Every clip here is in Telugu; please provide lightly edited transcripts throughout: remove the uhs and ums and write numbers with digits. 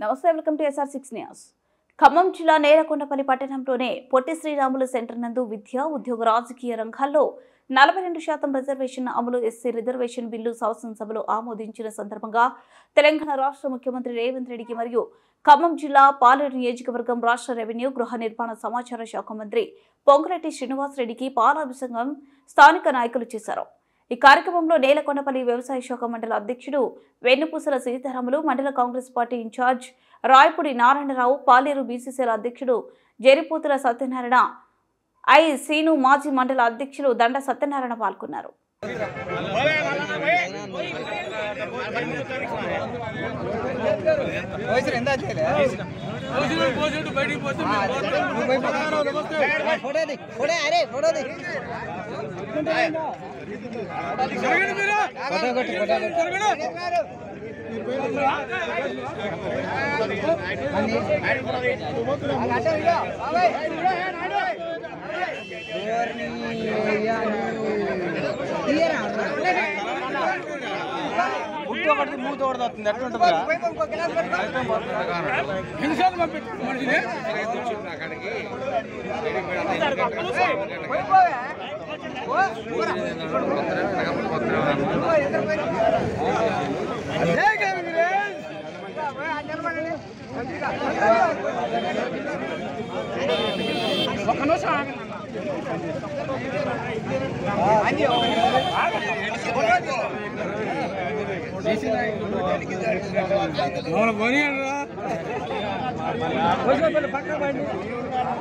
నమస్తే, welcome to SR6 news. Khammam జిల్లా నేలకొండపల్లి పట్టణంలోనే పొట్టి శ్రీరాములు సెంటర్ నందు విద్య, ఉద్యోగ, రాజకీయ రంగాల్లో 42% రిజర్వేషన్ అమలు ఎస్సీ రిజర్వేషన్ బిల్లు శాసనసభలో ఆమోదించిన సందర్భంగా తెలంగాణ రాష్ట్ర ముఖ్యమంత్రి రేవంత్ రెడ్డికి మరియు ఖమ్మం జిల్లా పాలేరు నియోజకవర్గం రాష్ట్ర రెవెన్యూ, గృహ నిర్మాణ, సమాచార శాఖ మంత్రి పొంగులేటి శ్రీనివాసరెడ్డికి పాలాభిషేకం స్థానిక నాయకులు చేశారు. ఈ కార్యక్రమంలో నేలకొండపల్లి వ్యవసాయ శాఖ మండల అధ్యక్షుడు వెన్నుపూసల సీతారాములు, మండల కాంగ్రెస్ పార్టీ ఇన్ఛార్జ్ రాయపూడి నారాయణరావు, పాలేరు బీసీసీల అధ్యక్షుడు జరిపోతుల సత్యనారాయణ, సీను, మాజీ మండల అధ్యక్షులు దండ సత్యనారాయణ పాల్గొన్నారు.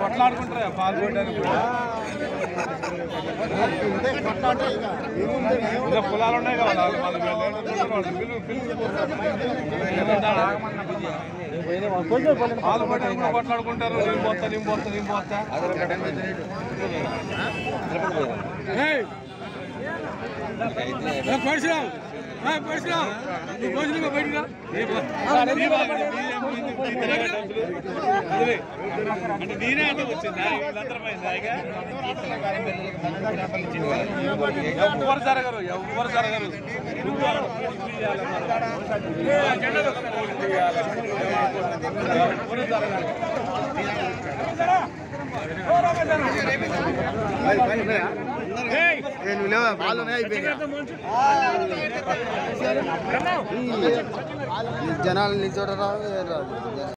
కొట్లాడుకుంటారా పాల్గొనడానికి పొలాలు ఉన్నాయి కదా, కొట్లాడుకుంటారు. నేను పోతా అంటే నేనే అంటే వచ్చిందా? ఎవరు జరగరు జనాలు నిల్చోట రాదు.